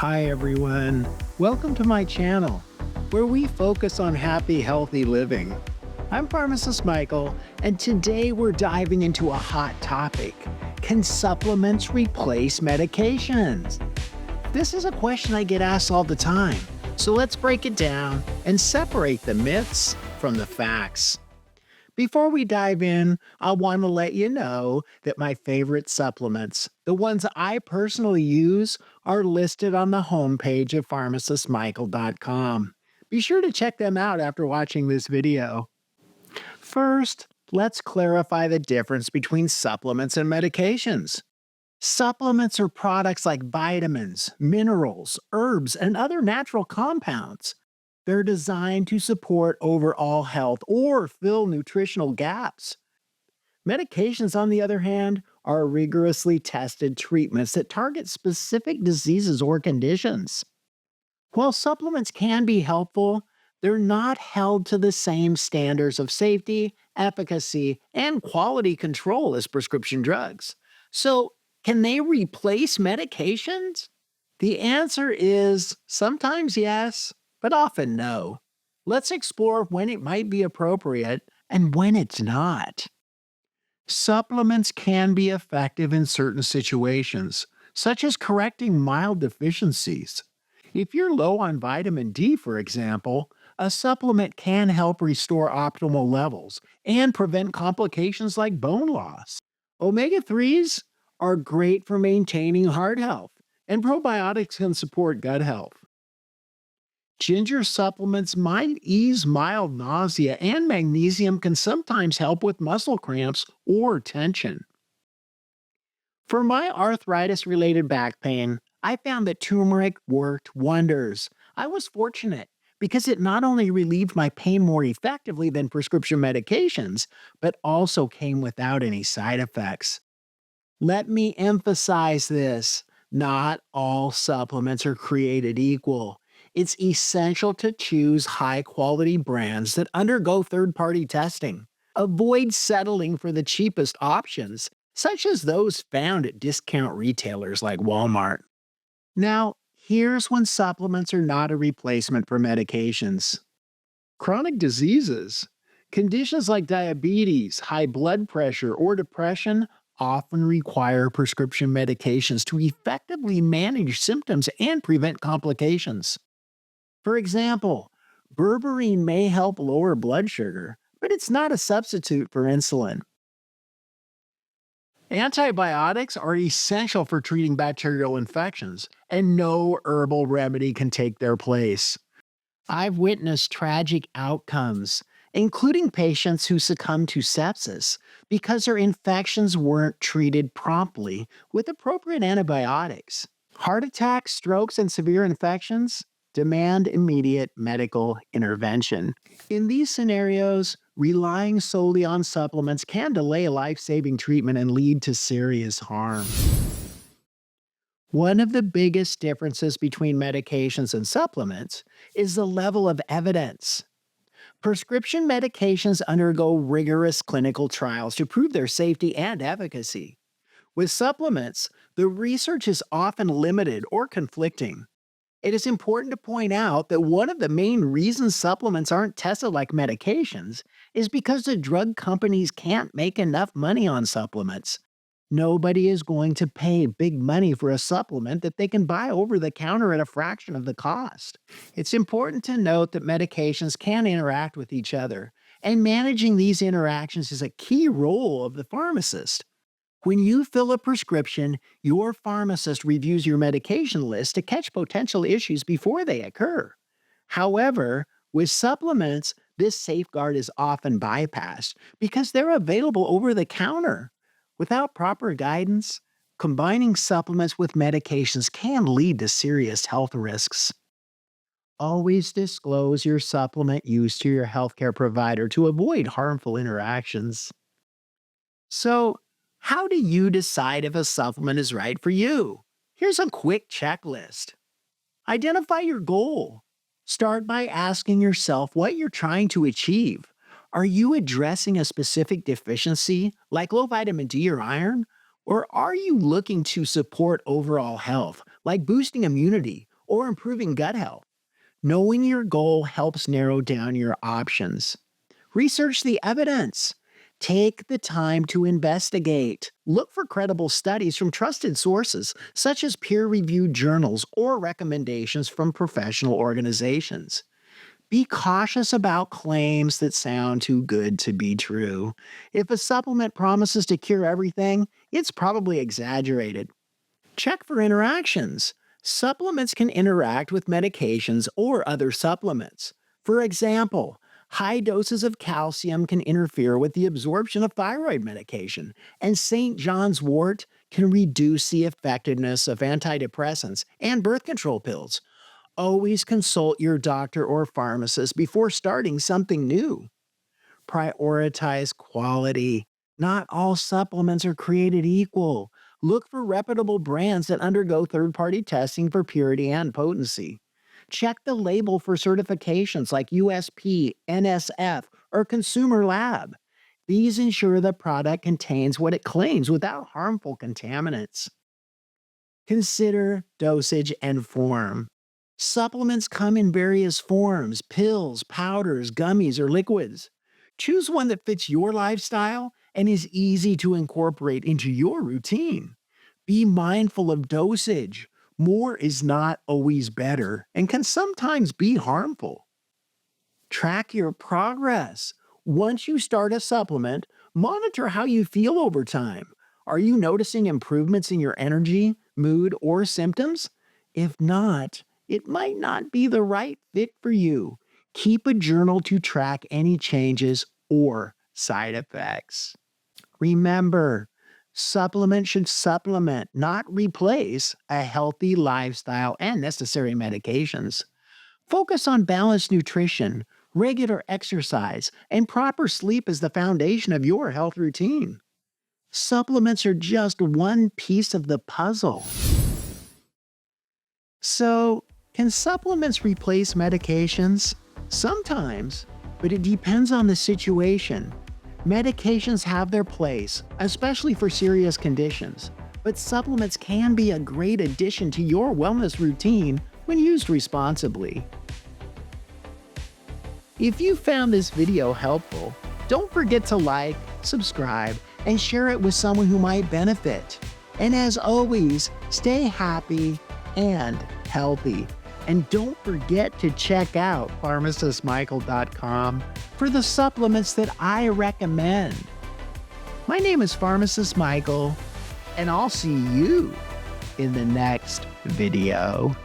Hi everyone, welcome to my channel, where we focus on happy, healthy living. I'm Pharmacist Michael, and today we're diving into a hot topic. Can supplements replace medications? This is a question I get asked all the time, so let's break it down and separate the myths from the facts. Before we dive in, I want to let you know that my favorite supplements, the ones I personally use, are listed on the homepage of pharmacistmichael.com. Be sure to check them out after watching this video. First, let's clarify the difference between supplements and medications. Supplements are products like vitamins, minerals, herbs, and other natural compounds. They're designed to support overall health or fill nutritional gaps. Medications, on the other hand, are rigorously tested treatments that target specific diseases or conditions. While supplements can be helpful, they're not held to the same standards of safety, efficacy, and quality control as prescription drugs. So, can they replace medications? The answer is sometimes yes, but often no. Let's explore when it might be appropriate and when it's not. Supplements can be effective in certain situations, such as correcting mild deficiencies. If you're low on vitamin D, for example, a supplement can help restore optimal levels and prevent complications like bone loss. Omega 3s are great for maintaining heart health, and probiotics can support gut health. Ginger supplements might ease mild nausea, and magnesium can sometimes help with muscle cramps or tension. For my arthritis related back pain, I found that turmeric worked wonders. I was fortunate because it not only relieved my pain more effectively than prescription medications, but also came without any side effects. Let me emphasize this. Not all supplements are created equal. It's essential to choose high quality brands that undergo third party testing. Avoid settling for the cheapest options, such as those found at discount retailers like Walmart. Now, here's when supplements are not a replacement for medications. Chronic diseases. Conditions like diabetes, high blood pressure, or depression often require prescription medications to effectively manage symptoms and prevent complications. For example, berberine may help lower blood sugar, but it's not a substitute for insulin. Antibiotics are essential for treating bacterial infections, and no herbal remedy can take their place. I've witnessed tragic outcomes, including patients who succumbed to sepsis because their infections weren't treated promptly with appropriate antibiotics. Heart attacks, strokes, and severe infections demand immediate medical intervention. In these scenarios, relying solely on supplements can delay life-saving treatment and lead to serious harm. One of the biggest differences between medications and supplements is the level of evidence. Prescription medications undergo rigorous clinical trials to prove their safety and efficacy. With supplements, the research is often limited or conflicting. It is important to point out that one of the main reasons supplements aren't tested like medications is because the drug companies can't make enough money on supplements. Nobody is going to pay big money for a supplement that they can buy over the counter at a fraction of the cost. It's important to note that medications can interact with each other, and managing these interactions is a key role of the pharmacist. When you fill a prescription, your pharmacist reviews your medication list to catch potential issues before they occur. However, with supplements, this safeguard is often bypassed because they're available over the counter. Without proper guidance, combining supplements with medications can lead to serious health risks. Always disclose your supplement use to your healthcare provider to avoid harmful interactions. So, how do you decide if a supplement is right for you? Here's a quick checklist. Identify your goal. Start by asking yourself what you're trying to achieve. Are you addressing a specific deficiency, like low vitamin D or iron? Or are you looking to support overall health, like boosting immunity or improving gut health. Knowing your goal helps narrow down your options. Research the evidence. Take the time to investigate. Look for credible studies from trusted sources, such as peer reviewed journals or recommendations from professional organizations. Be cautious about claims that sound too good to be true. If a supplement promises to cure everything, it's probably exaggerated. Check for interactions. Supplements can interact with medications or other supplements. For example, high doses of calcium can interfere with the absorption of thyroid medication, and St. John's wort can reduce the effectiveness of antidepressants and birth control pills. Always consult your doctor or pharmacist before starting something new. Prioritize quality. Not all supplements are created equal. Look for reputable brands that undergo third party testing for purity and potency. Check the label for certifications like USP, NSF, or Consumer Lab. These ensure the product contains what it claims without harmful contaminants. Consider dosage and form. Supplements come in various forms: pills, powders, gummies, or liquids. Choose one that fits your lifestyle and is easy to incorporate into your routine. Be mindful of dosage. More is not always better and can sometimes be harmful. Track your progress. Once you start a supplement, monitor how you feel over time. Are you noticing improvements in your energy, mood, or symptoms? If not, it might not be the right fit for you. Keep a journal to track any changes or side effects. Remember, supplements should supplement, not replace, a healthy lifestyle and necessary medications. Focus on balanced nutrition, regular exercise, and proper sleep as the foundation of your health routine. Supplements are just one piece of the puzzle. So, can supplements replace medications? Sometimes, but it depends on the situation. Medications have their place, especially for serious conditions, but supplements can be a great addition to your wellness routine when used responsibly. If you found this video helpful, don't forget to like, subscribe, and share it with someone who might benefit. And as always, stay happy and healthy. And don't forget to check out pharmacistmichael.com for the supplements that I recommend. My name is Pharmacist Michael, and I'll see you in the next video.